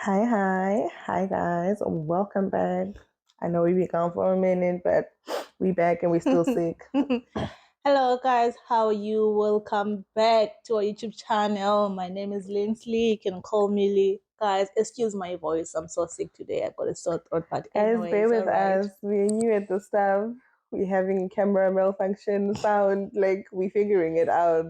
Hi guys, welcome back. I know we been gone for a minute, but we back and we still sick. Hello guys, how are you? Welcome back to our YouTube channel. My name is Lindsay. You can call me Lee. Guys, excuse my voice. I'm so sick today. I got a sore throat, but Guys, anyway, bear it's with alright. us. We're new at the stuff. We having camera malfunction sound, like we figuring it out,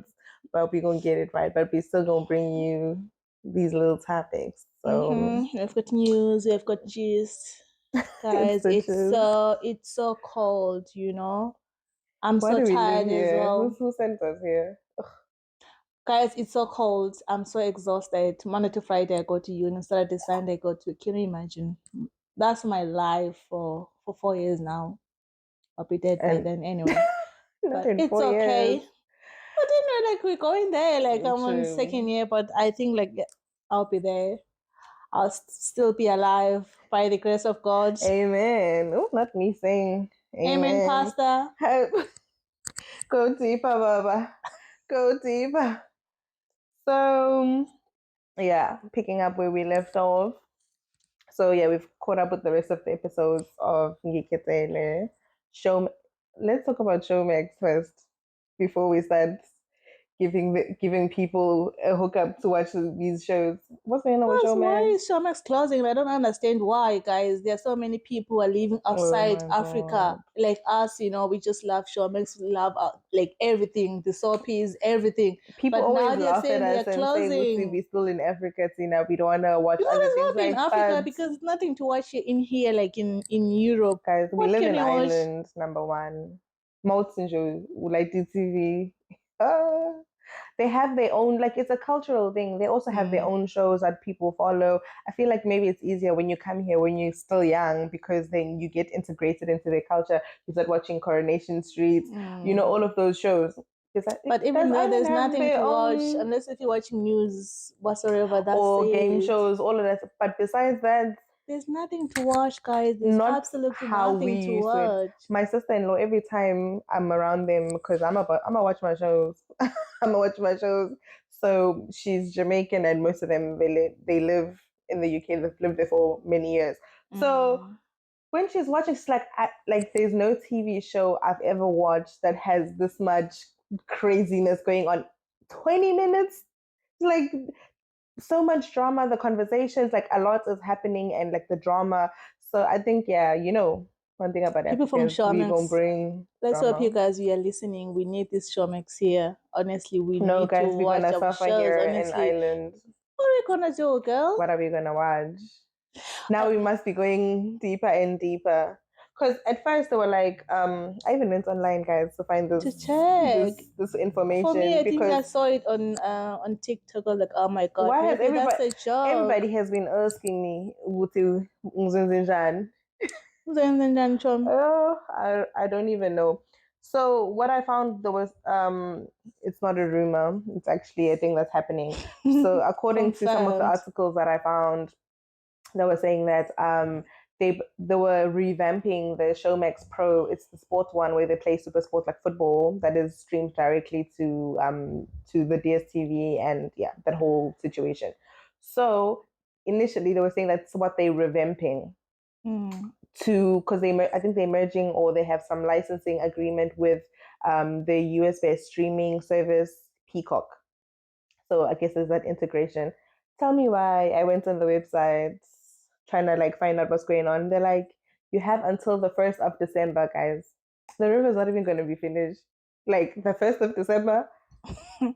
but we gonna get it right. But we still gonna bring you these little topics. So We've got news, we've got gist. it's Guys, the it's truth. so it's so cold, I'm Why so do we live tired as here? well. Who sent us here? Guys, it's so cold. I'm so exhausted. Monday to Friday, I go to uni. Saturday, Sunday, I go to. Can you imagine? That's my life for 4 years now. I'll be dead by And then anyway. not But in it's 4 years. okay. But anyway, like we're going there. Like I'm on second True. year, but I think like I'll be there. I'll still be alive by the grace of God. Amen. Oh, not me saying Amen, amen. Pastor. Go deeper, Baba. Go deeper. So, yeah, picking up where we left off. So, yeah, we've caught up with the rest of the episodes of Ngikhethele. Show. Let's talk about SHOWMAX first before we start giving people a hookup to watch these shows. What's going on with Because why SHOWMAX? is Showmax closing? I don't understand why, guys. There are so many people who are living Oh outside my Africa, god. like us. We just love Showmax, we love like everything, the soapies, everything. People But always now they're laugh at saying they're us and say, closing. we still in Africa, Tina. We don't want to watch You other always things want to be in like Africa but because there's nothing to watch in here, like in Europe. guys, we What live can in you watch? Ireland, number one. Mountain shows, like the TV. Uh, they have their own, like it's a cultural thing. They also have their Mm. own shows that people follow. I feel like maybe it's easier when you come here when you're still young because then you get integrated into their culture. You start watching Coronation Street, Mm. all of those shows. It's like, But does even though Ireland there's have nothing their to watch, own unless if you're watching news whatsoever, that's or game it. shows, all of that? But besides that, There's nothing to watch, guys. There's not absolutely how we nothing to used to it. watch. My sister-in-law, every time I'm around them, because I'm gonna watch my shows. I'm gonna watch my shows. So she's Jamaican, and most of them they live in the UK. They've lived there for many years. So Mm. when she's watching, she's like, like there's no TV show I've ever watched that has this much craziness going on. 20 minutes, like so much drama, the conversations, like a lot is happening and like the drama. So I think, yeah, one thing about People from Africans, we gonna Showmax, bring let's hope you drama. guys we are listening. We need this Showmax here. Honestly, we No, need to guys, we're watch gonna our suffer shows. here in Honestly, Ireland. what are we gonna do, girl? What are we gonna watch? Now Uh, we must be going deeper and deeper. Because at first they were like, I even went online, guys, to find to this check. this For me, information I think because I saw it on TikTok. I was like, oh my god, why has maybe that's a joke. everybody has been asking me Uti Ngunzinzinjani? Then, Oh, I don't even know. So what I found there was it's not a rumor. It's actually a thing that's happening. So according to some of the confirmed. articles that I found, they were saying that they were revamping the Showmax Pro. It's the sport one where they play super sport like football that is streamed directly to the DSTV and yeah, that whole situation. So initially they were saying that's what they're revamping Mm. to because I think they're merging or they have some licensing agreement with the US based streaming service Peacock. So I guess there's that integration. Tell me why I went on the website trying to like find out what's going on. They're like, you have until the 1st of December, guys. The river's not even going to be finished. Like the 1st of December.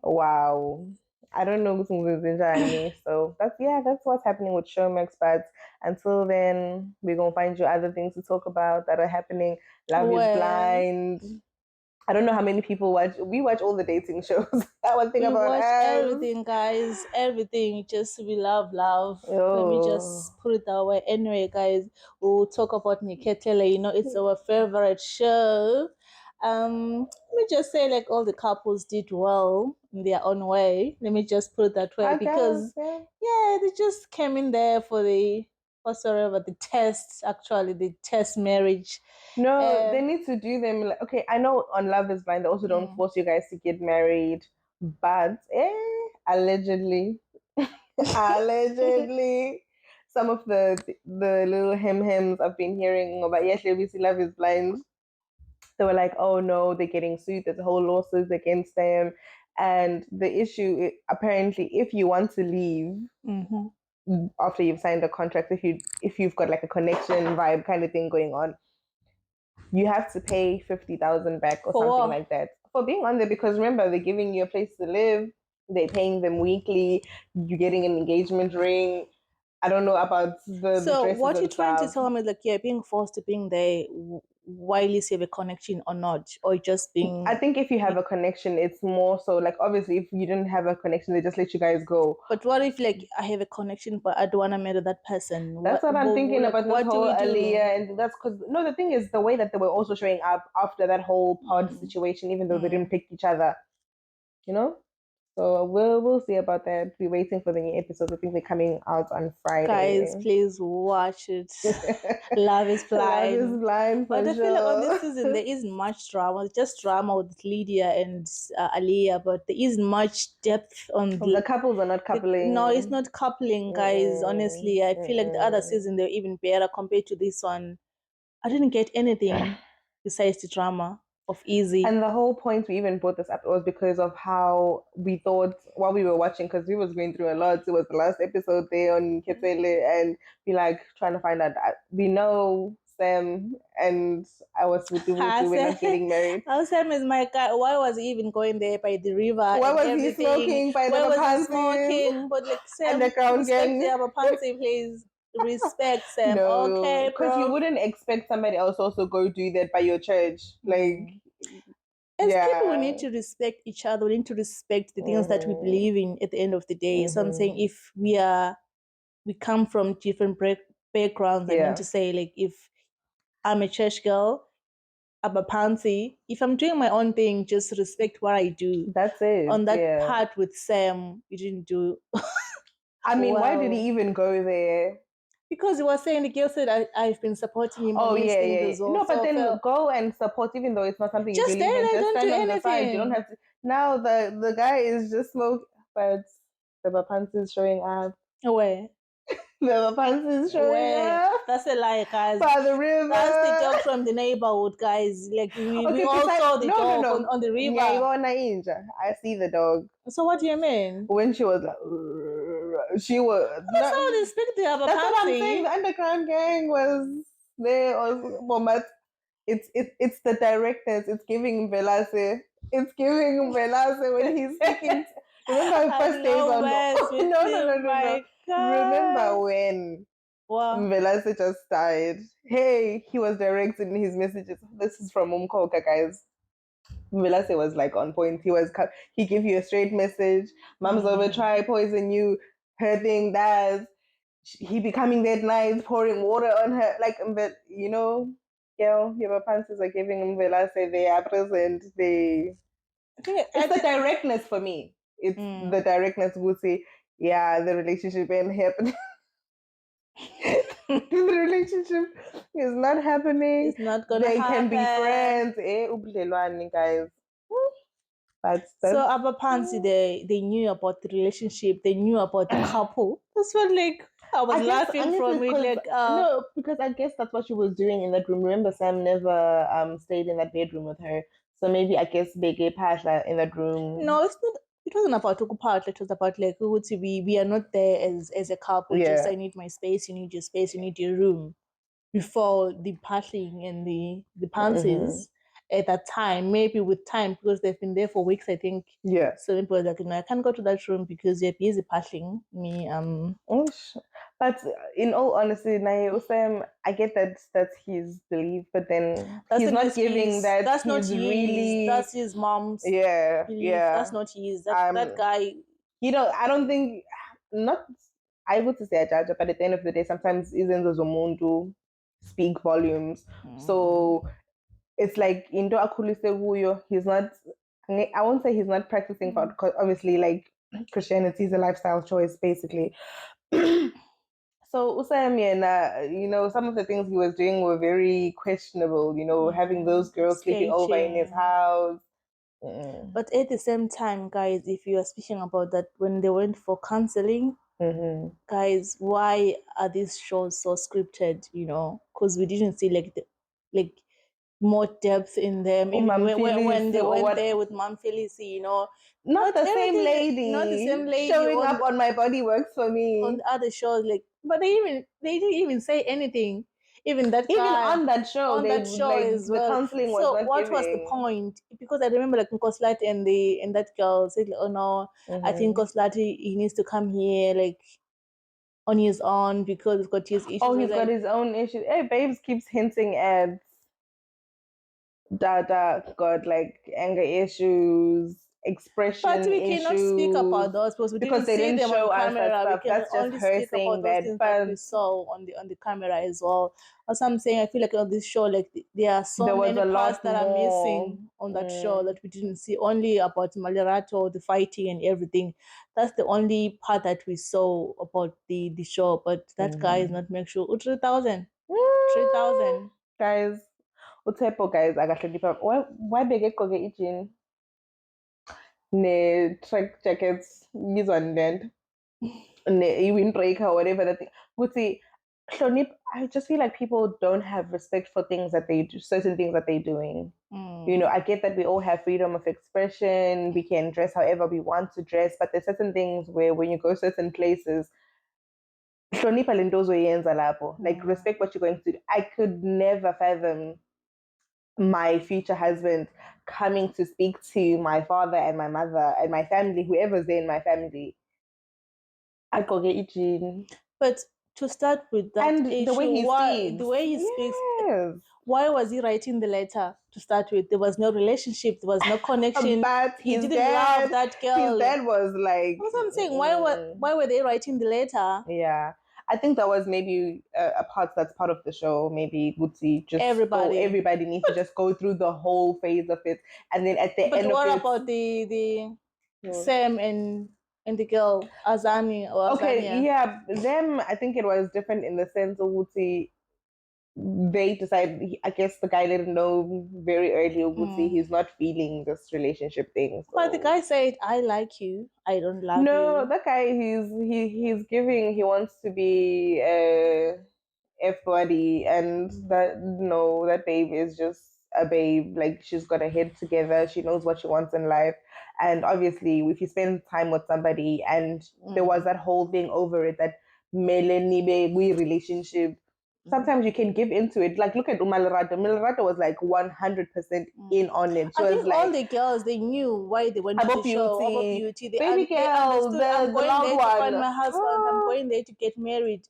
Wow. I don't know who's Zinjani. So that's what's happening with Showmax. But until then, we're gonna find you other things to talk about that are happening. Love is Well, blind. I don't know how many people watch. We watch all the dating shows. That one thing we about watch us. everything, guys. Everything. Just we love love. Let me Oh, just put it that way. Anyway, guys, we'll talk about Ngikhethele. It's our favorite show. Let me just say, like all the couples did well in their own way. Let me just put it that way I guess. because, Yeah. yeah, they just came in there for the whatsoever the test. Actually, the test marriage. No, Uh, they need to do them. Like, okay, I know on Love Is Blind they also don't mm. force you guys to get married, but allegedly, allegedly. some of the little hems I've been hearing about yes, ABC Love is Blind. They were like, oh no, they're getting sued. There's a whole lawsuit against them. And the issue, apparently, if you want to leave after you've signed a contract, if you've got like a connection vibe kind of thing going on, you have to pay 50,000 back or For something what? like that for being on there. Because remember, they're giving you a place to live. They're paying them weekly. You're getting an engagement ring. I don't know about the So dresses what you're and trying to stuff. tell me is like you're being forced to being there while you have a connection or not, or just being. I think if you have a connection, it's more so like obviously if you didn't have a connection, they just let you guys go. But what if like I have a connection, but I don't want to marry that person? That's what I'm thinking Like, about this what do whole we do? Aliyah, and that's because no, the thing is the way that they were also showing up after that whole pod situation, even though they didn't pick each other, you know. So we'll see about that. We're waiting for the new episodes. I think they're coming out on Friday. Guys, please watch it. Love is Love is blind. blind for But I feel like on this sure. season there isn't much drama. It's just drama with Lydia and Aliyah, but there isn't much depth on The couples are not coupling. No, it's not coupling, guys. Honestly, I feel like the other season they're even better compared to this one. I didn't get anything besides the drama of Easy. And the whole point we even brought this up was because of how we thought while we were watching, because we was going through a lot. It was the last episode there on Ngikhethele, and we like trying to find out. We know Sam and our Sweetie Wuti were not getting married. Sam is my guy. Why was he even going there by the river? Why and was everything? he smoking by Where the was he Papansis smoking? But like Sam, underground respect gang? the Abapansi, please. Respect Sam. No, Okay, because bro. you wouldn't expect somebody else also go do that by your church. Like, as yeah. people, we need to respect each other. We need to respect the things that we believe in at the end of the day. So I'm saying if we come from different backgrounds, I mean to say, like if I'm a church girl, I'm a pansy. If I'm doing my own thing, just respect what I do. That's it. On that part with Sam, you didn't do. I mean, why did he even go there? Because he was saying the girl said I've been supporting him. Oh on yeah, things. No, but then go and support, even though it's not something you just believe in. Just don't stand do on the side. You don't anything. have to. Now the guy is just smoke, but the Bapansi is showing up. Where? The Bapansi is showing up. That's a lie, guys. By the river. That's the dog from the neighborhood, guys. Like we all saw the dog on the river. I see the dog. So what do you mean? When she was like, she was. That's how they speak to have a That's what I'm saying. The underground gang was there. But it's the directness. It's giving Velase. It's giving Velase when he's speaking. Remember first days on. No. Remember when Velase just died? Hey, he was directing his messages. This is from Umkoka, guys. Velase was like on point. He gave you a straight message. Mom's over try poison you. Her thing that he becoming that night, pouring water on her. Like, but you know, girl, your pants are giving him Velase. They are present. It's the directness for me. It's the directness would say, yeah, the relationship ain't happening. The relationship is not happening. It's not gonna they happen. Can be friends. Guys. So Abapansi, they knew about the relationship. They knew about the couple. That's what like I was laughing from it. Like no, because I guess that's what she was doing in that room. Remember, Sam never stayed in that bedroom with her. So maybe I guess Bege Pasha in that room. No, it's not. It wasn't about part. It was about like we are not there as a couple. Yeah. Just I need my space. You need your space. You need your room. Before the partying and the pansies at that time, maybe with time because they've been there for weeks, I think. Yeah. So people are like, I can't go to that room because they're busy partying. But in all honesty, Sam, I get that that's his belief, but then he's not giving that. That's he's not his. Really, that's his mom's. Yeah, belief. Yeah. That's not his. That guy. I don't think. Not. I would say a judge, but at the end of the day, sometimes isn't the Zomuntu speak volumes. So it's like Indo Akulise Huyo. He's not. I won't say he's not practicing, but obviously, like Christianity is a lifestyle choice, basically. So Usayami, some of the things he was doing were very questionable. Having those girls sleeping over in his house. But at the same time, guys, if you are speaking about that, when they went for counseling, Guys, why are these shows so scripted? Because we didn't see like more depth in them. Even Mom when Phyllis they or went what? there with Mom Felicity, Not not the same everything, not the lady same lady showing up on My Body Works for on Me. the other shows. But they didn't even say anything. Even that Even guy on that show, on they that show like as the well. counseling was So not what was the giving. point? Because I remember like Nkoslat and that girl said, "Oh no, I think Nkoslat he needs to come here like on his own because he's got his Oh, issues." We're he's got like, his own issues. Hey, Babes keeps hinting at Dada got like anger issues, but expression we cannot speak about issues those because we because didn't they see didn't them on show us that camera. We stuff. can That's just only her speak about saying those that. things that we But saw on the camera as well. As I'm saying, I feel like on this show, like there are so there was many a parts lot that are more. missing on that show that we didn't see. Only about Malerato, the fighting and everything. That's the only part that we saw about the show. But that guy is not make sure. 3,000. Mm. 3,000. Guys, uTepo guys akahlonipha. Why begegqoke ijini ne-track jackets ngizwanilento ne-windbreaker, whatever that thing. Ukuthi hlonipha, I just feel like people don't have respect for things that they do, certain things that they're doing. I get that we all have freedom of expression. We can dress however we want to dress, but there's certain things where when you go certain places, hlonipha le nto ozoyenza lapho. Like respect what you're going to do. I could never fathom my future husband coming to speak to my father and my mother and my family, whoever's there in my family. I'd go get Eugene. But to start with that And the way issue, he why the speaks. way he speaks, Yes. why was he writing the letter to start with? There was no relationship, there was no connection. But He didn't love that his girl. dad was like, That's what I'm saying. Why were they writing the letter? yeah. I think that was maybe a part that's part of the show. Maybe Gucci just go. Everybody. Everybody needs to just go through the whole phase of it, and then at the But end of what it, about the hmm. Sam and the girl Azani or Okay, Azania? yeah, them. I think it was different in the sense of Gucci. They decided. I guess the guy didn't know very early. Gucci, he's not feeling this relationship thing. But the So guy said, "I like you. I don't love no, you." that guy. He's giving. He wants to be F body, and that no, that babe is just a babe. Like she's got her head together. She knows what she wants in life, and obviously, if you spend time with somebody, and there was that whole thing over it that melenibe we relationship. Sometimes you can give into it. Like look at Umalarato. Umalarato was like 100% in on it. She I was think all like the girls they knew why they went to Abo the show. About Beauty, beauty, baby they girl, understood. I'm the going loud there to find one. my husband. I'm going there to get married.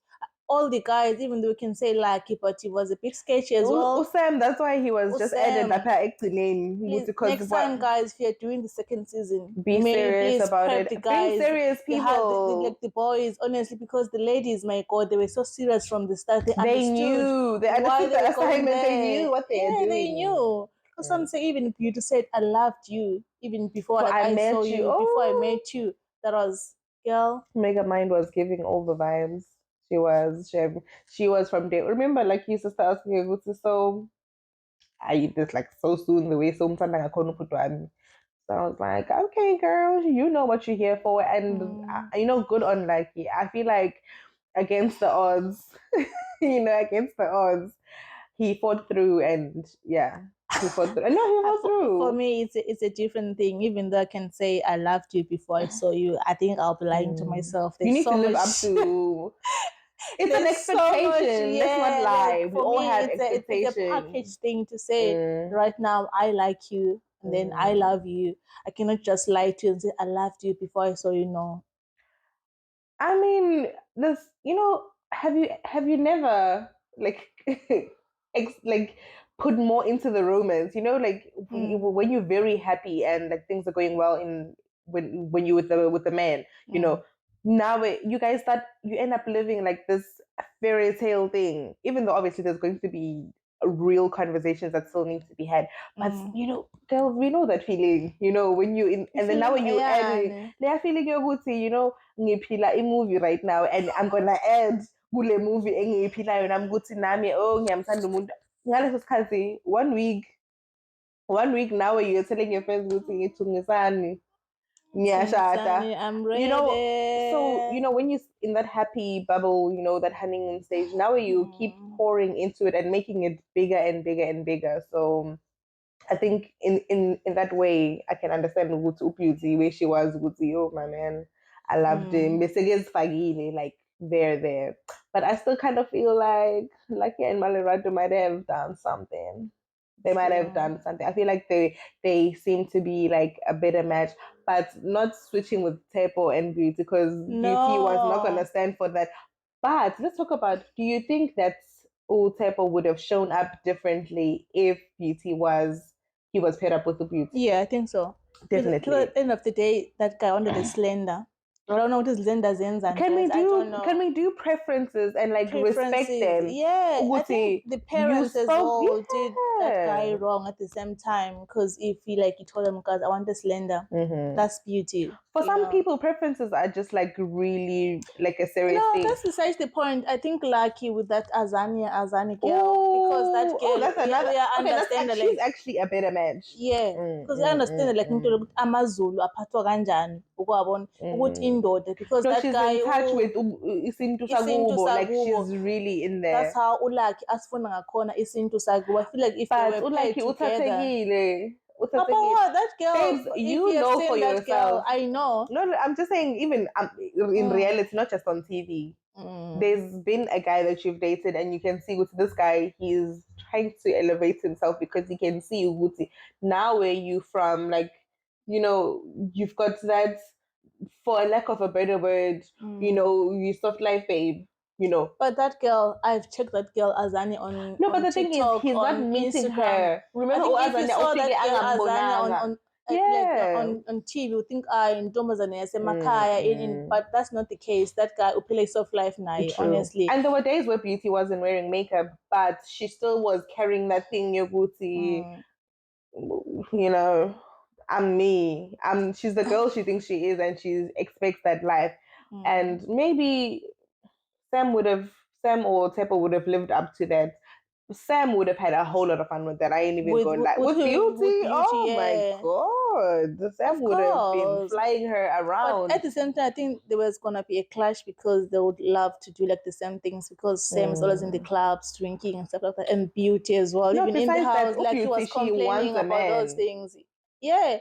All the guys, even though we can say lucky, but he was a bit sketchy as well. Usam, that's why he was Oh, just added that Sam, acting name please because next what time, guys, if you're doing the second season, be may you serious please about prep it. the Be guys, serious, like people. the boys, honestly, because the ladies, my God, they were so serious from the start. They They understood knew. They why understood they were the going assignment. They knew there. what they are Yeah, they doing. knew. Because some say even Beauty said, "I loved you," even before For like I I saw met you. you, before I Oh, met you. That was girl. Mega Mind was giving all the vibes. She was. She was from day. Remember, like you used to start asking her, "What's so?" I eat this like so soon. The way so msanda ngakhona put one. So I was like, okay, girl, you know what you're here for, and good on Lucky. I feel like against the odds, against the odds, he fought through, and yeah, he fought through. No, he fought For through. me, it's a different thing. Even though I can say I loved you before I saw you, I think I'll be lying to myself. You There's need to so live up much. to. It's an There's so much, expectation. Let's not yeah. Like lie. We for all me, have it's a expectations. package thing to say Mm, right now. I like you, and then I mm. love you. I cannot just lie to you and say I loved you before I saw you. No. I mean, have you never like like put more into the romance? Like when you're very happy and like things are going well in when you're with the man, now you guys start you end up living like this fairy tale thing. Even though obviously there's going to be real conversations that still need to be had, but girls, we know that feeling. When you in, You and then now feeling when you add it, yeah. they are feeling your booty. Ngiphila movie right now and I'm gonna add kule movie engiyiphilayo nami ukuthi nami ngiyamthanda umuntu ngaleso sikhathi one week now you're telling your friends ukuthi ngithungisani Nyashata. I'm You know, so ready. when you in that happy bubble, that honeymoon stage, now you keep pouring into it and making it bigger and bigger and bigger. So I think in that way I can understand Uguti Uputi where she was Uguti. Oh my man, I loved him. Messages Fagini, like there. But I still kind of feel like Lucky and Malerato might have done something. They might have done something. I feel like they seem to be like a better match, but not switching with Tepo and Beauty because Beauty was not gonna stand for that. But let's talk about, do you think that Tepo would have shown up differently if Beauty was he was paired up with the Beauty? Yeah, I think so. Definitely. At the end of the day, that guy wanted a slender. I don't know what his Linda Zenz and Can we I don't do know. can we do preferences and like respect Preferences. them? Yeah, I think Uguti, the you parents as spoke, well did that guy yeah. wrong at the same time because if he told them, guys, I want a slender, that's beauty. For some people, preferences are just like really like a serious thing. That's besides the point. I think Lucky with that Azani girl because that girl That's another. we Okay, understand that, she's like, actually a better match. yeah, because I understand like into ukuthi amaZulu aphathwa kanjani ukwabona ukuthi indoda because No, that she's guy in touch with isintu isintu sakubo. Like sakubo. she's really in there. That's how uLucky asifuna ngakhona isintu sakubo. I feel like if But they were paired uLucky together. uthathekile. Papa, what that girl? Babes, If you you have know for seen that girl, yourself. I know. No, I'm just saying, even in reality, not just on TV. There's been a guy that you've dated, and you can see with this guy, he's trying to elevate himself because he can see Uguti. Now, where you from, like, you've got that, for a lack of a better word, you soft life babe. But that girl, I've checked that girl Azani on No, but the thing is, TikTok, he's not on meeting Instagram. her. I Remember, think if you saw that girl Azani yeah, on TV, you think in Ntombazane yasemakaya but that's not the case. That guy who plays soft life now, true. honestly. And there were days where Beauty wasn't wearing makeup, but she still was carrying that thing, your booty. I'm me. She's the girl she thinks she is, and she expects that life. And maybe Sam or Tepo would have lived up to that. Sam would have had a whole lot of fun with that. I ain't even going like with Beauty. With Beauty, Oh my yeah. god, Sam would have been flying her around. But at the same time, I think there was gonna be a clash because they would love to do like the same things because Sam is always in the clubs drinking and stuff like that, and Beauty as well. No, Even in the house, that, like he was complaining about those things. Yeah.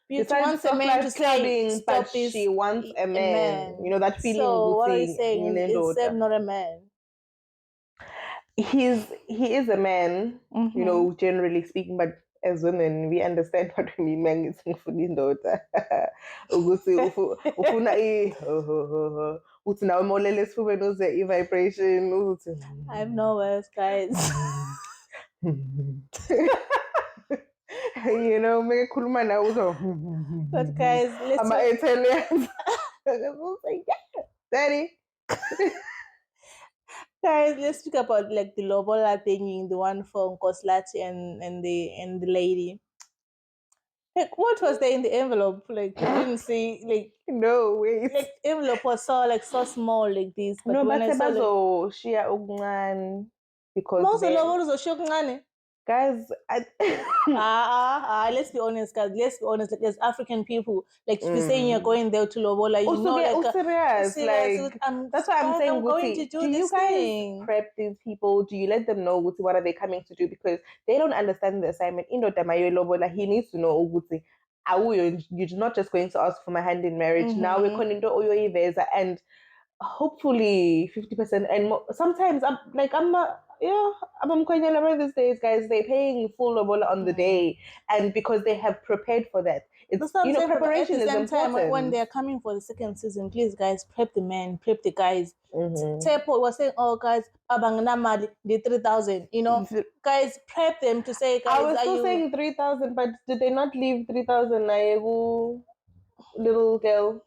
Beauty wants a man to say, stop this. She wants a man. That feeling. So what are you saying? Is Sam not a man? He is a man, generally speaking, but as women we understand what we mean mangithingifuna indoda ukuthi ufuna uthi nawe molele esifubeni uze i-vibration uthi I have no words, guys. make khuluma nawe uzo but guys, let's ama-Italians daddy. Guys, let's speak about like the lobola thing, the one for Nkoslati and the lady. Like, what was there in the envelope? Like, you didn't see, like, no wait. Like, envelope was so small like this. But no, when I saw like, share because because guys, let's be honest, guys. Let's be honest. Like, as African people, like if you're saying you're going there to Lobola, you know, like serious. Like, that's why I'm saying, I'm going to do you this guys thing. prep these people? Do you let them know what are they coming to do? Because they don't understand the assignment. Lobola, he needs to know you're not just going to ask for my hand in marriage. Now we're going into Oyo Visa and hopefully 50%, and sometimes I'm these days, guys, they're paying full lobola on the day, and because they have prepared for that. It's preparation is important. Time, when they're coming for the second season, please guys, prep the men, prep the guys. Tepo was saying, oh guys, abangnamali the 3,000, guys, prep them to say, guys, I was still saying 3,000, but did they not leave 3,000 little girl?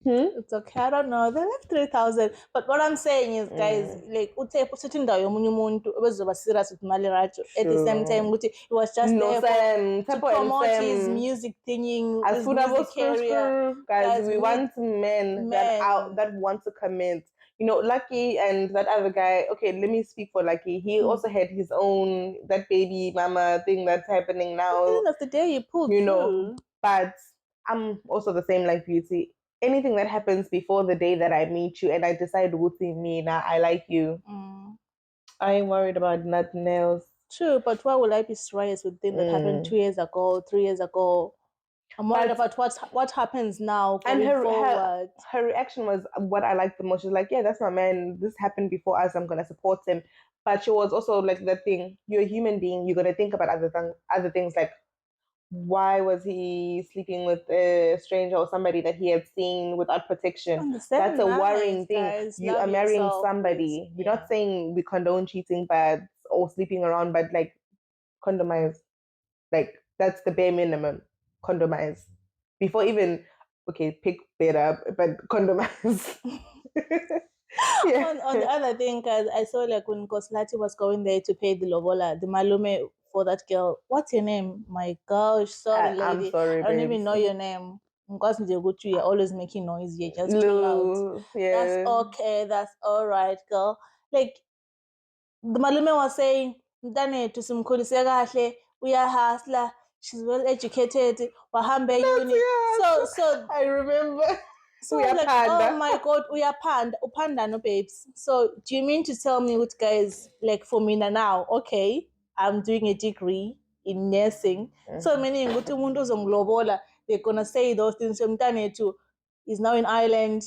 It's okay. I don't know. They left 3,000. But what I'm saying is, guys, like Utepo sitting down, it was serious with Maliracho. At the same time, it was just there to promote his music thingy, his music career. Guys, we want men that want to commit. Lucky and that other guy. Okay, let me speak for Lucky. He also had his own that baby mama thing that's happening now. At the end of the day, you pulled through. But I'm also the same like Beauty. Anything that happens before the day that I meet you and I decide Wuti Mina, I like you. I ain't worried about nothing else. True, but why will I be serious with things that happened 2 years ago, 3 years ago? I'm worried about what happens now And going forward. her reaction was what I liked the most. She's like, yeah, that's my man. This happened before us. I'm gonna support him. But she was also like the thing. You're a human being. You gotta think about other things like why was he sleeping with a stranger or somebody that he had seen without protection? That's a worrying thing. Guys. You Love are marrying yourself, somebody. please. We're not saying we condone cheating, but or sleeping around, but like condomize. Like that's the bare minimum. Condomize before even pick better, but condomize. Yeah. On the other thing, guys, I saw like when Koslati was going there to pay the lobola, the malume for that girl. What's your name? My gosh, sorry, lady. I'm sorry, I don't babes. even know your name. Because you're always making noise. You're just too loud. Yeah. That's okay. That's all right, girl. Like the malume was saying, mntanethu simkhulise kahle, uyahasla, she's well educated, wahambe uni. So I remember. so I was like, oh my god, upanda no babes. So do you mean to tell me what guys like for me now? Okay, I'm doing a degree in nursing. So meaning ukuthi umuntu ozonglobola, they're gonna say those things. So mntanethu is now in Ireland.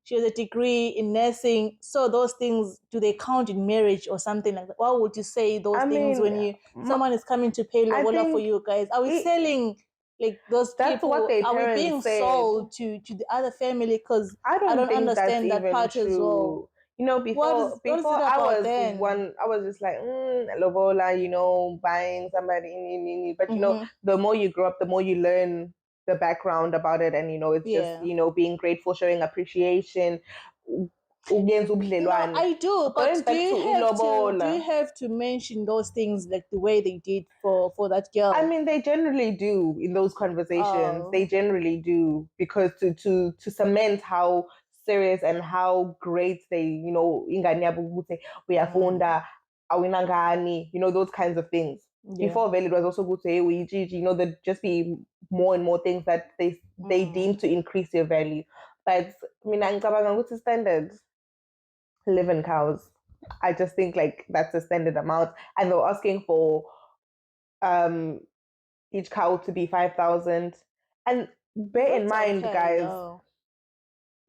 She has a degree in nursing. So those things, do they count in marriage or something like that? Why would you say those things when someone is coming to pay lobola for you guys? Are we selling like those that's people? what their Are we parents being said. sold to the other family? Because I don't think understand that's that part even as well. true. You know, What is it I about was then? I was just like, lobola, you know, buying somebody. But you know, the more you grow up, the more you learn the background about it, and you know, it's just being grateful, showing appreciation. No, I do, but Do you have to mention those things like the way they did for that girl? I mean, they generally do in those conversations. They generally do because to cement how serious and how great they, you know, ingane yabo ukuthi uyafunda, awinangani, you know, those kinds of things. Before Vale, it was also good to say uyijiji, you know, there'd just be more and more things that they deem to increase your value. But I mean, ngicabanga ukuthi standard 11 cows. I just think like that's a standard amount, and they're asking for um each cow to be 5,000. And bear in mind, guys,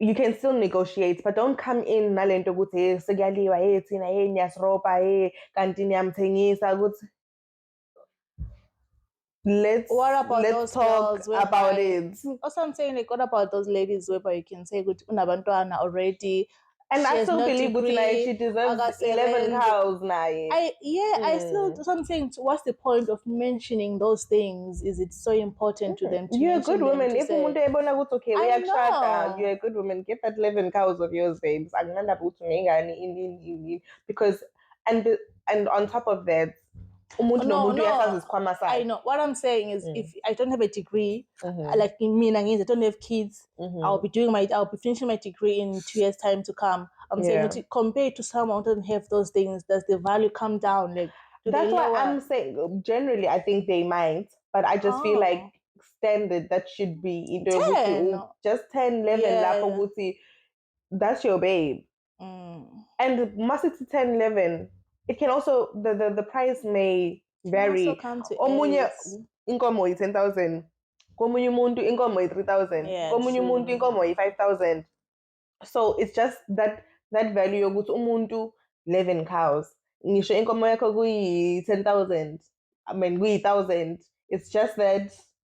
you can still negotiate, but don't come in nalento ukuthi sekuyaliwa thina niyasiropa kanti niyamthengisa ukuthi let's talk about it. Also, I'm saying like, what about those ladies where you can say good unabantwana already? And I still believe Butina, she deserves 11 cows now. I still something. What's the point of mentioning those things? Is it so important to them? You're a good woman. If you okay, I know. You're a good woman. Get that 11 cows of yours, babes. Because and on top of that, I know. What I'm saying is, if I don't have a degree, like in me, I don't have kids, I'll be finishing my degree in 2 years' time to come. I'm saying, compared to someone who doesn't have those things, does the value come down? Like, that's why I'm saying. Generally, I think they might, but I just feel like standard that should be 10. Just 10, 11. That's your babe. And must it 10, 11? It can also the price may vary. Also come to omunye inkomo 10,000, komunye umuntu inkomo 3,000, komunye umuntu inkomo 5,000. So it's just that value yokuthi umuntu 11 cows. Ngisho inkomo yakho kuyi 10,000. I mean kuyi 1,000. It's just that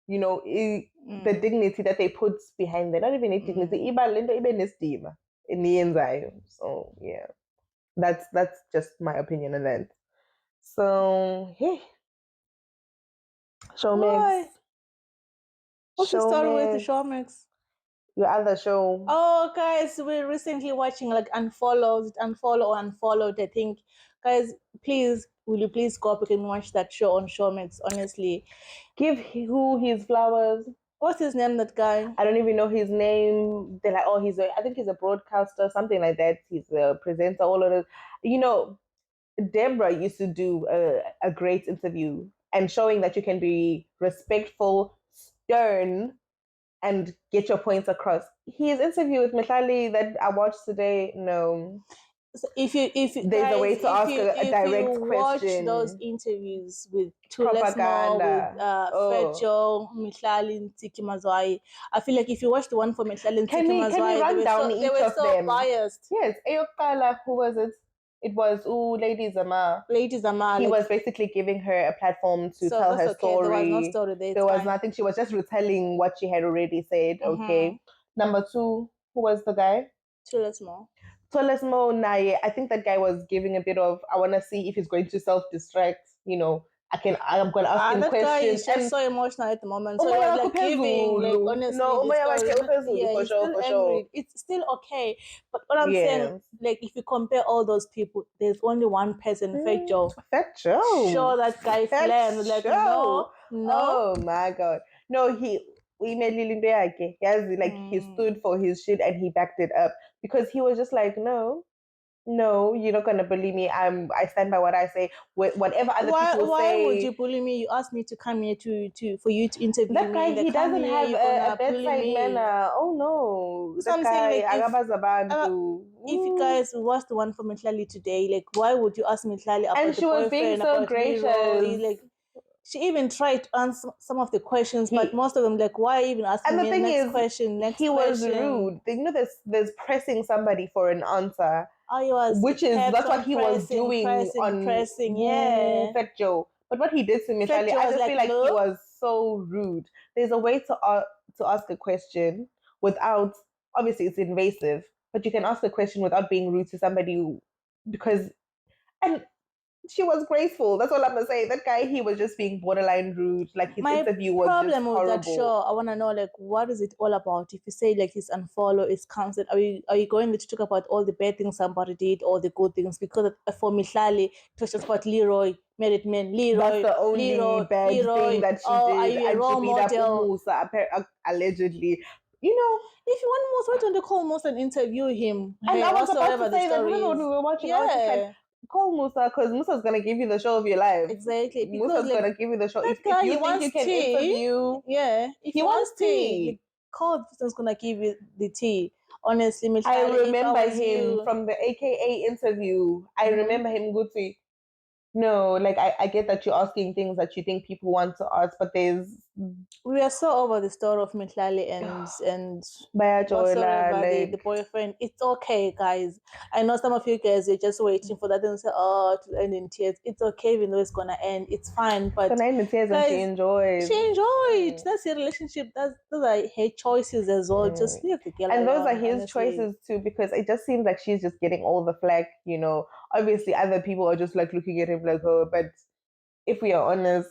you know the dignity that they put behind that. Not even a dignity. Iba lento ibe nesidima eniyenzayo. So yeah. That's just my opinion on that. So hey, SHOWMAX. What's the story with the SHOWMAX? Your other show. Oh, guys, we're recently watching like unfollowed. I think, guys, will you please go up and watch that show on SHOWMAX? Honestly, give who his flowers. What's his name? That guy? I don't even know his name. They're like, oh, I think he's a broadcaster, something like that. He's a presenter. All of it. You know, Deborah used to do a great interview and showing that you can be respectful, stern and get your points across. His interview with Mihlali that I watched today, no. So if you There's a guys way to ask a if you direct watch those question. interviews with Tulesmo, with Propaganda. Oh. Fejo, Mihlali, Ntiki Mazwai, I feel like if you watch the one for Mihlali and Can Ntiki we Mazwai, run down they each were of so them? biased. Yes. Eyokala, who was it? It was Lady Zama. Lady Zama, He like, was basically giving her a platform to so tell that's her okay. There was no story. story there. It's There was fine. nothing. She was just retelling what she had already said. Okay. Number two, who was the guy? Tulesmo. Tolesmo Naye. I think that guy was giving a bit of. I want to see if he's going to self-destruct. I'm going to ask him That guy questions. is just And so emotional at the moment. So he umoya was wakhe like giving, like, phezulu. honestly, No, the umoya story. wakhe uphezulu, Yeah, for he's sure, still for sure. angry. It's still okay. But what I'm saying, Yes. like, if you compare all those people, there's only one person, Fat Joe. Fat Joe. Show that guy Fat flam. Like, Joe. no. Oh my god. No, we made Lilimbe yake. Like he stood for his shit and he backed it up because he was just like, no, you're not gonna believe me. I stand by what I say. Whatever other people Why say. would you bully me? You asked me to come here for you to interview That guy, me. Like, he come doesn't here, have you're a gonna bully bedside me. manner. Oh no, So that I'm saying, guy, like, if you Ooh. guys watched the one for Mitlali today, like, why would you ask Mitlali about And the she was being boyfriend, so about Leroy? gracious. Like, she even tried to answer some of the questions, but most of them, like, why even asking And the me thing next is, question, next he was question? rude. There's pressing somebody for an answer, He was that's what he was doing on yeah. Fat Joe. But what he did to Michelle, I just feel like he was so rude. There's a way to ask a question without, obviously it's invasive, but you can ask a question without being rude to somebody because and she was graceful. That's all I'm gonna say. That guy, he was just being borderline rude. Like his interview was just problem with that horrible. show, I want to know, like, what is it all about? If you say, like, it's unfollow, it's cancelled, are you going there to talk about all the bad things somebody did or the good things? Because for Mihlali, it was just about Leroy, married man, Leroy. That's the only bad thing that she did. Are you a And she role beat up model? Umusa, allegedly. If you want Musa, why don't you call Musa and interview him? And I was about to whatsoever the say that, story remember when is. we were watching, I was just like, call Musa because Musa's gonna give you the show of your life. Exactly. Because, Musa's gonna give you the show. that If guy, you he think you wants can tea. interview, If he wants tea. like, call the person's gonna give you the tea. Honestly, I remember if I was him from the AKA interview. I remember him good to. No, like I get that you're asking things that you think people want to ask, but we are so over the story of Mitlali and Bayajola, whatsoever the boyfriend. It's okay, guys. I know some of you guys are just waiting for that and say, oh, to end in tears. It's okay, even though it's gonna end. It's fine. But gonna end in tears, and she enjoyed. She enjoyed. That's your relationship. Those are her choices as well. Just leave the girl and alone. those are his honestly. choices too, because it just seems like she's just getting all the flack. Obviously other people are just like looking at him like, oh, but if we are honest,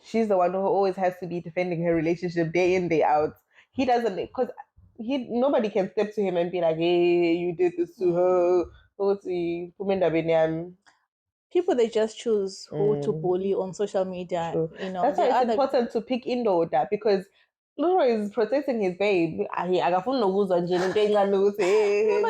she's the one who always has to be defending her relationship day in, day out. He doesn't, because nobody can step to him and be like, hey, you did this to her. People, they just choose who to bully on social media. True. That's why it's important to pick in order, because Luro is protecting his babe. Yeah, but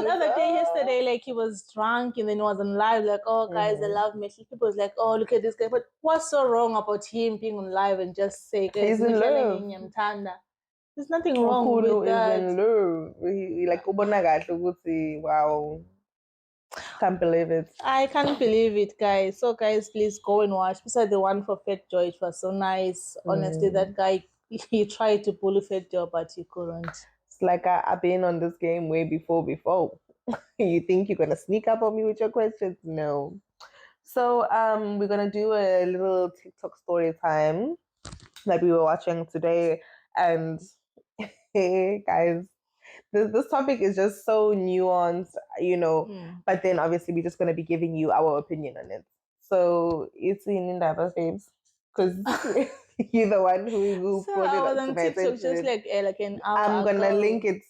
other day, yesterday, like, he was drunk and then he was on live, like, oh, guys, I love me. People was like, oh, look at this guy. But what's so wrong about him being on live and just say, guys, he's in love. There's nothing wrong with that. Is in love. He like wow. Can't believe it. I can't believe it, guys. So, guys, please go and watch. Besides the one for Fat Joe, it was so nice. Honestly, that guy, he tried to bully Fat Joe, but he couldn't. It's like I've been on this game way before. You think you're gonna sneak up on me with your questions? No. So we're gonna do a little TikTok story time that we were watching today, and hey guys, this topic is just so nuanced, but then obviously we're just going to be giving you our opinion on it. So it's in diverse babes, because you're the one who So brought I it was up to on my TikTok attention. just like an hour I'm gonna ago. link it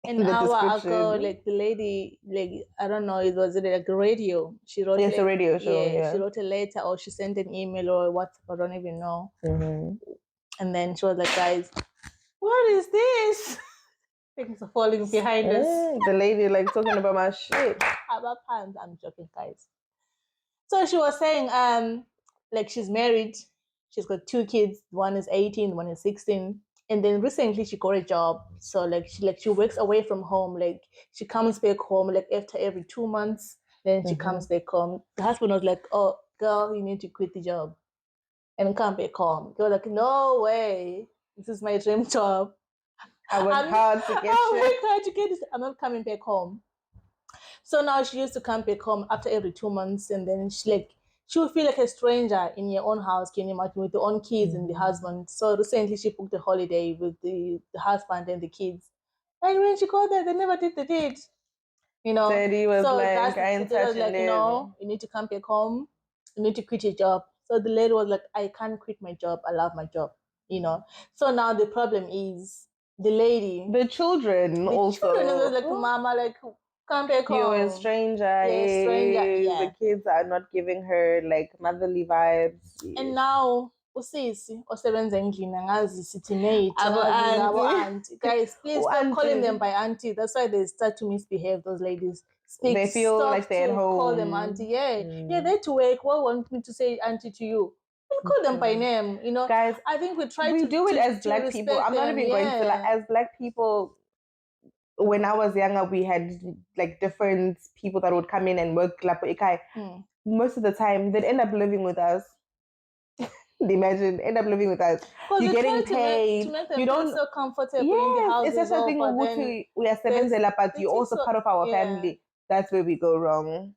An in the hour description. ago, like, the lady, like, I don't know, it was like a radio. She wrote, Yes, a radio show. Yeah, she wrote a letter or she sent an email or what, I don't even know. And then she was like, guys, what is this? Things are falling behind us. The lady like talking about my shit. I'm joking, guys. So she was saying, like, she's married. She's got 2 kids. One is 18, one is 16. And then recently she got a job. So like she works away from home. Like she comes back home like after every 2 months. Then she comes back home. The husband was like, "Oh, girl, you need to quit the job and come back home." They were like, "No way. This is my dream job. I worked hard to get I you. worked hard to get this. I'm not coming back home." So now she used to come back home after every 2 months, and then she would feel like a stranger in your own house. Can you imagine, with the own kids and the husband? So recently she booked a holiday with the husband and the kids. And when she got there, they never did the deed. Daddy was So like, that's I the ain't dad was touching like, them. you need to come back home. You need to quit your job. So the lady was like, I can't quit my job. I love my job. So now the problem is the lady, The children the children was also. like, Mama, like, come back You're a home. stranger. Yeah, stranger. The Yeah. kids are not giving her like motherly vibes. And now usisi osebenza endlini angazi sithi maid Abo angazi abo auntie. auntie. Guys, please Oh, stop calling them auntie. by auntie. That's why they start to misbehave, those ladies. They feel like Stop they're at to call them auntie. home. Yeah, they're to work. What want me to say auntie to you? And call them by name. Guys, I think we try we do it as to black people. respect I'm not them. even going to lie. Yeah. As black people, when I was younger, we had like different people that would come in and work. Most of the time, they'd end up living with us. Imagine, end up living with us. Because You're we try getting to paid. make them You feel don't. so comfortable in the Yes, house it's as such a well. thing. But then We are there's seven but you're it is also so part of our yeah. family. That's where we go wrong.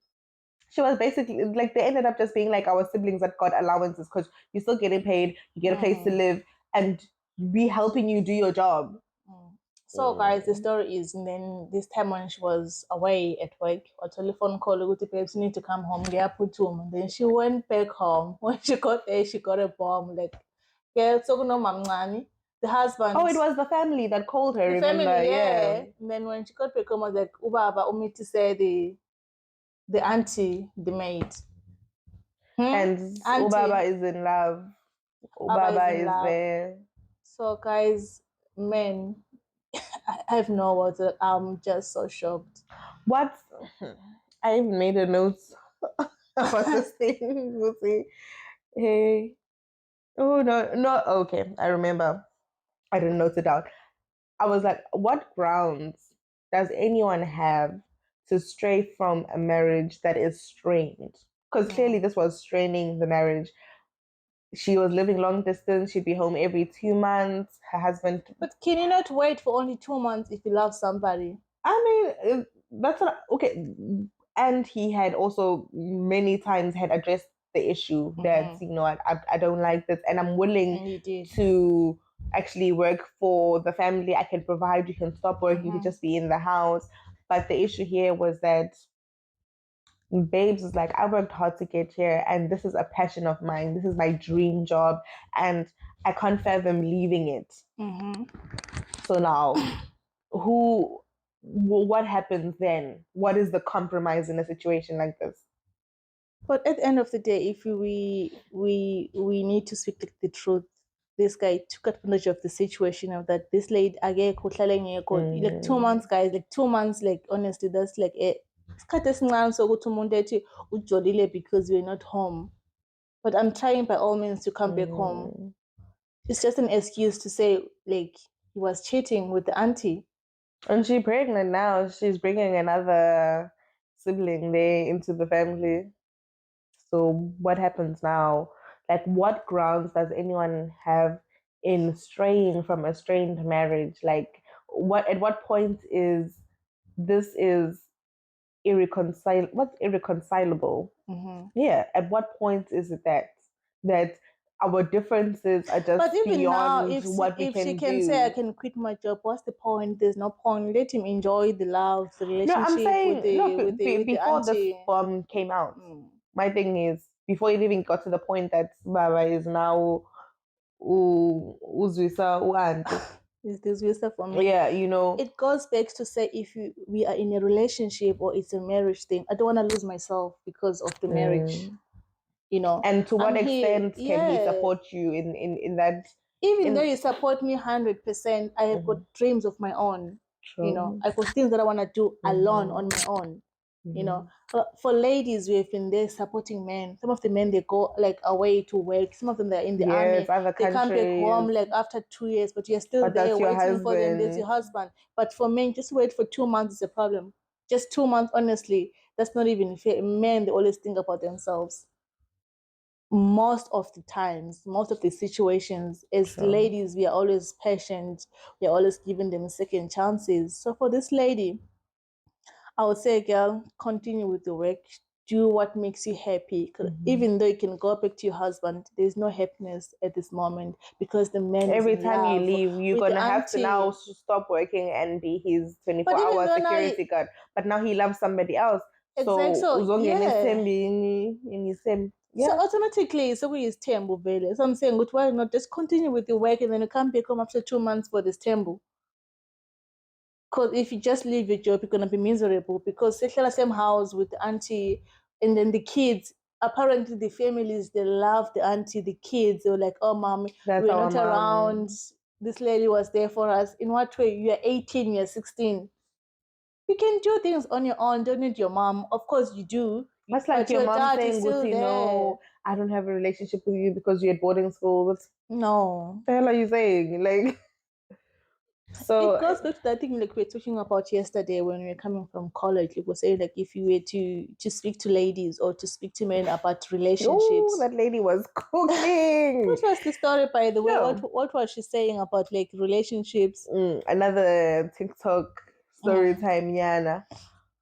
She was basically like they ended up just being like our siblings that got allowances because you're still getting paid, you get a place to live, and we helping you do your job. So guys, the story is, and then this time when she was away at work, or telephone call, babes, you need to come home, get put home. And then she went back home. When she got there, she got a bomb. Like, yeah, so no mamngani. The Oh, husband, it was the family that called her, the remember? family, Yeah. yeah. And then when she got back home, I was like, Ubaba, umi to say the auntie, the maid. And Ubaba Auntie, is in love. Baba is Ubaba in is love. there. So guys, men, I have no words. I'm just so shocked. What? I even made a note about this thing. We'll see. Hey. Oh, no, no. Okay, I remember. I didn't note it down. I was like, what grounds does anyone have to stray from a marriage that is strained? Because clearly this was straining the marriage. She was living long distance. She'd be home every 2 months. Her husband. But can you not wait for only 2 months if you love somebody? I mean, that's what. Okay, and he had also many times had addressed the issue that I don't like this, and I'm willing to actually work for the family. I can provide. You can stop working. You can just be in the house. But the issue here was that Babes is like, I worked hard to get here, and this is a passion of mine. This is my dream job, and I can't fathom leaving it. So now, what happens then? What is the compromise in a situation like this? But at the end of the day, if we need to speak the truth, this guy took advantage of the situation of that this lady like 2 months, guys, like 2 months, like honestly, that's like a because we're not home. But I'm trying by all means to come back home. It's just an excuse to say like he was cheating with the auntie. And she's pregnant now. She's bringing another sibling there into the family. So what happens now? Like, what grounds does anyone have in straying from a strained marriage? Like, what at what point is this is irreconcilable? What's irreconcilable? Yeah, at what point is it that our differences are just But even now, beyond what we if she can can say I do? can quit my job, what's the point? There's no point. Let him enjoy the love, the No, I'm relationship with saying no. the Before this auntie. bomb came out, my thing is before it even got to the point that Baba is now uzwisa auntie. Is this wisdom for me? Yeah, It goes back to say if we are in a relationship or it's a marriage thing, I don't want to lose myself because of the marriage. And to what I'm here, extent can he yeah. support you in that? Even though you support me 100%, I have got dreams of my own. True. I've got things that I want to do alone on my own. You know, for ladies, we have been there supporting men. Some of the men, they go like away to work. Some of them, they're in the Yes, army. other They come back home countries, like after 2 years, but you're still but there that's your waiting for them. There's your husband. husband. But for men, just wait for 2 months is a problem. Just 2 months, honestly, that's not even fair. Men, they always think about themselves. Most of the times, most of the situations, as True. ladies, we are always patient. We are always giving them second chances. So for this lady, I would say, girl, continue with the work. Do what makes you happy. 'Cause even though you can go back to your husband, there's no happiness at this moment because the man is Every in time you love leave, you're with the gonna have to now auntie. stop working and be his But even 24-hour though now, security guard. But now he loves somebody else. exactly, So so uzongena yeah. esithembini in his same. So Yeah, automatically, so we is tembo vele. So I'm saying, good, why not just continue with the work and then you come back home after 2 months for this tembo? Because if you just leave your job, you're gonna be miserable. Because they share the same house with the auntie, and then the kids. Apparently, the families they love the auntie. The kids they were like, "Oh, mom, that's we're our not around. mom. This lady was there for us." In what way? You're 18, you're 16. You can do things on your own. Don't need your mom. Of course, you do, That's like but your your mom dad is saying, still Guti, there. no, I don't have a relationship with you because you're at boarding school. What No, the hell are you saying? Like, it so, goes back to that thing like we were talking about yesterday when we were coming from college. It was saying like if you were to speak to ladies or to speak to men about oh, relationships. that lady was What cooking. was the story, by the way? No. What was she saying about like relationships? Another TikTok story Mm. time, Yana.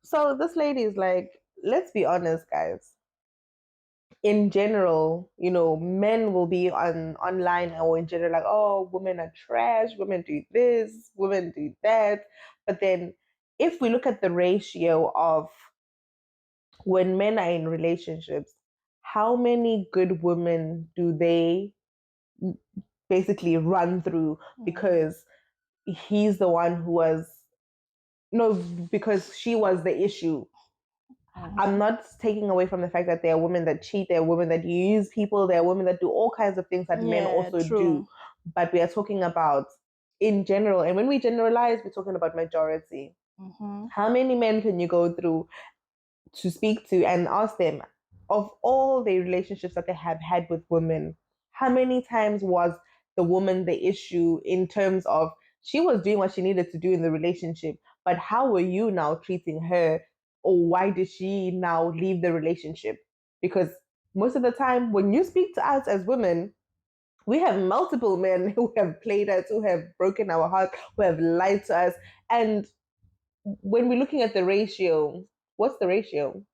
So this lady is like, let's be honest, guys. In general, men will be on online or in general like, oh, women are trash, women do this, women do that. But then if we look at the ratio of when men are in relationships, how many good women do they basically run through Mm. because he's the one who was no, because she was the issue. I'm Mm. not taking away from the fact that there are women that cheat, there are women that use people, there are women that do all kinds of things that men Yeah, also do. true. But we are talking about in general. And when we generalize, we're talking about majority. Mm-hmm. How many men can you go through to speak to and ask them of all the relationships that they have had with women, how many times was the woman the issue in terms of she was doing what she needed to do in the relationship, but how were you now treating her, or why did she now leave the relationship? Because most of the time, when you speak to us as women, we have multiple men who have played us, who have broken our heart, who have lied to us. And when we're looking at the ratio, what's the ratio?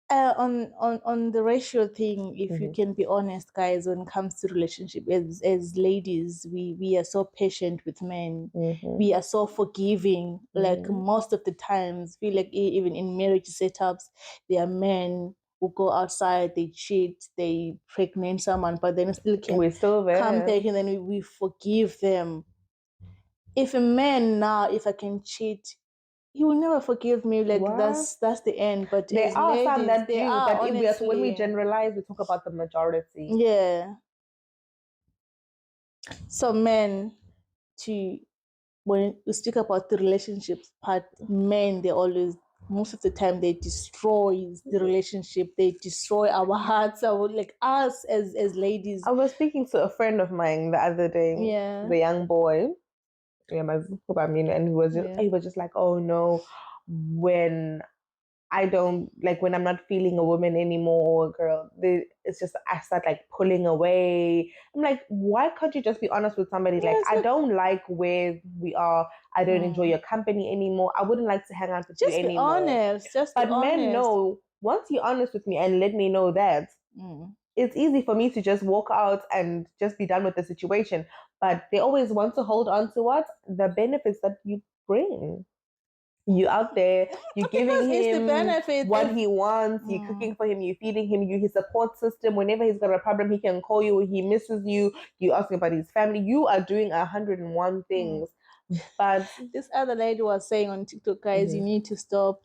On the ratio thing, if you Mm-hmm. can be honest, guys, when it comes to relationship, as ladies, we are so patient with men. Mm-hmm. We are so forgiving. Like Mm-hmm. most of the times, feel like even in marriage setups, there are men who go outside, they cheat, they pregnant someone, but then still can We're still come there. back and then we forgive them. If a man now, if I can cheat, he will never forgive me. Like What? that's the end. But There as are some ladies, that they do, are but if when we honestly, generalize, we talk about the majority. yeah. So men, to when we speak about the relationships part, men they always, most of the time, they destroy the relationship. They destroy our hearts. Our, like us as ladies. I was speaking to a friend of mine the other day, Yeah, the young boy, yeah, I mean, and yeah. he was just like, oh no, when I don't like when I'm not feeling a woman anymore or a girl, it's just I start like pulling away. I'm like, why can't you just be honest with somebody? Like, Yes, I don't like where we are. I don't enjoy mm. your company anymore. I wouldn't like to hang out with you Just be anymore. honest. Just be But men honest. know once you're honest with me and let me know that, Mm. it's easy for me to just walk out and just be done with the situation. But they always want to hold on to what? The benefits that you bring. You out there, you're giving Because it's the him benefit. what If he wants, you're cooking for him, you're feeding him, you his support system. Whenever he's got a problem, he can call you, he misses you, you ask about his family. You are doing 101 mm. things. But This other lady was saying on TikTok, guys, mhm. you need to stop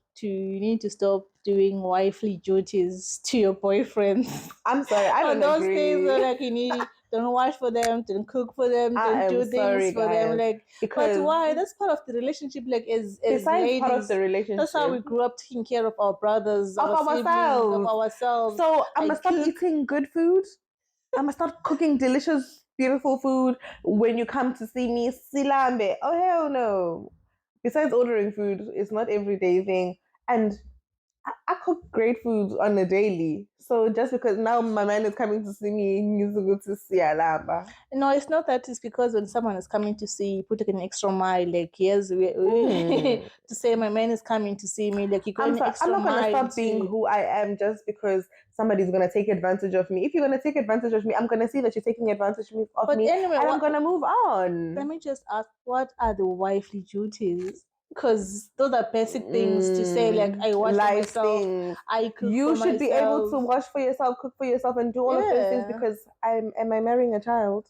doing wifely duties to your boyfriends. I'm sorry, I On don't those things, agree. like you need don't wash for them, don't cook for them, I don't am do things sorry, for them. guys, Like, but because why? That's part of the relationship. Like, as besides part of ladies, the that's how we relationship, grew up, taking care of our brothers, of our siblings, of ourselves. ourselves. So I'm I gonna start cook. eating good food. I'm gonna start cooking delicious, beautiful food when you come to see me. Silambe. Oh hell no. Besides ordering food, it's not everyday thing. And I cook great food on a daily. So just because now my man is coming to see me, he's going to see Alamba. No, it's not that. It's because when someone is coming to see you, put like an extra mile. Like, yes, to say my man is coming to see me. Like, you go an I'm extra not gonna mile stop being who I am just because somebody's gonna take advantage of me. If you're gonna take advantage of me, I'm gonna see that you're taking advantage of But me, anyway, and I'm gonna move let on. me just ask, what are the wifely duties? Because those are basic things to say. Like, I wash for Life myself, things. I cook for You should be able to myself. wash for yourself, cook for yourself, and do all of those things Yeah. because am I marrying a child?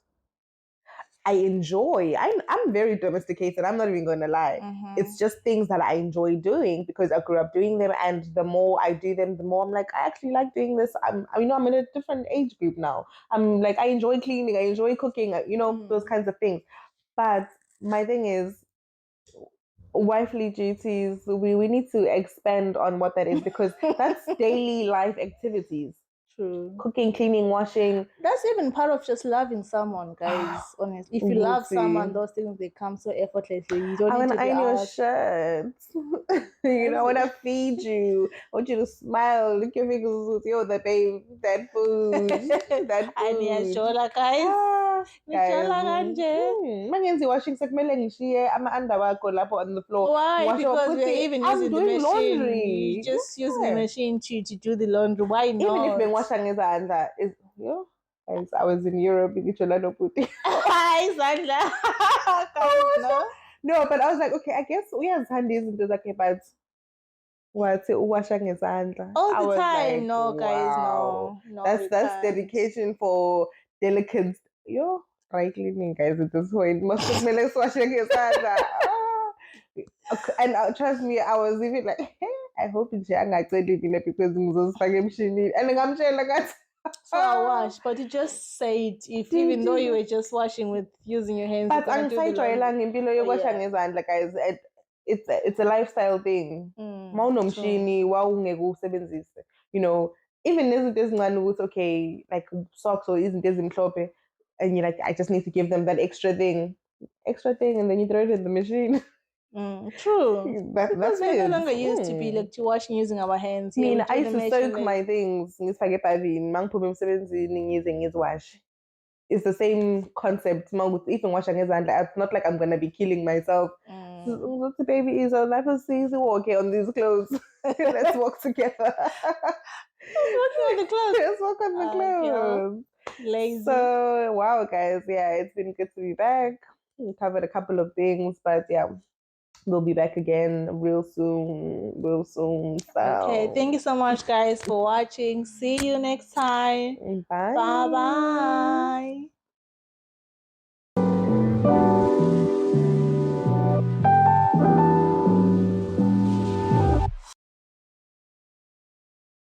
I enjoy. I'm very domesticated. I'm not even going to lie. Mm-hmm. It's just things that I enjoy doing because I grew up doing them, and the more I do them, the more I'm like I actually like doing this. I'm in a different age group now. I'm like I enjoy cleaning, I enjoy cooking, those kinds of things. But my thing is wifely duties. We need to expand on what that is because that's daily life activities. True. Cooking, cleaning, washing. That's even part of just loving someone, guys. Honest. If you love someone, those things they come so effortlessly. You don't I need want to to be iron your asked. shirt. I want to feed you. I want you to smile. Look your fingers. Yo, that babe, that food, that And food. shola guys. Guys. Nijola kanje. Mangenzi washing sekumele ngishiye ama-under wakho lapho on the floor. Why? Ngiwashe Because we're ukuthi even I'm using the doing machine. You laundry. just using the Yeah. machine to do the laundry. Why not? Even if bengiwasha ngezandla is guys, I was in Europe ngitsho puti. Izandla. No, but I was like, okay, I guess uyazithanda izinto zakhe, but wathi uwasha ngezandla. All I the was time. like, No, guys, wow. no. That's can't. dedication for delicate dry cleaning, guys, at this point. Must kumele siwashe ngezandla. And trust me, I was even like, hey, I hope nje angaceli mina because ngizozifaka emshinini. And ngamtshela ngathi So I wash, but you just said if even though you were just washing with using your hands, but you're gonna do the laundry. angisayijwayelanga impilo yokuwasha ngezandla, guys. It's a lifestyle thing. Uma unomshini wawungeke usebenzise, even nezinto ezincane ukuthi okay, like socks or izinto ezimhlophe, and you're like I just need to give them that extra thing, and then you throw it in the machine. True. That's Because we're no it. longer used to be like to washing using our hands. I Yeah, mean, we I do the used to machine soak my things ngizifake ebhavini mangiphuma emsebenzini ngize ngiziwashe. It's the same concept. Even washing ngezandla, it's not like I'm gonna be killing myself. What's the baby is on? Let us see okay on these clothes. Let's walk together. Walking on the clothes. Let's walk on the clothes. Lazy. So wow, guys, yeah, it's been good to be back. We covered a couple of things, but yeah, we'll be back again real soon. Real soon. So. Okay, thank you so much, guys, for watching. See you next time. Bye. Bye bye.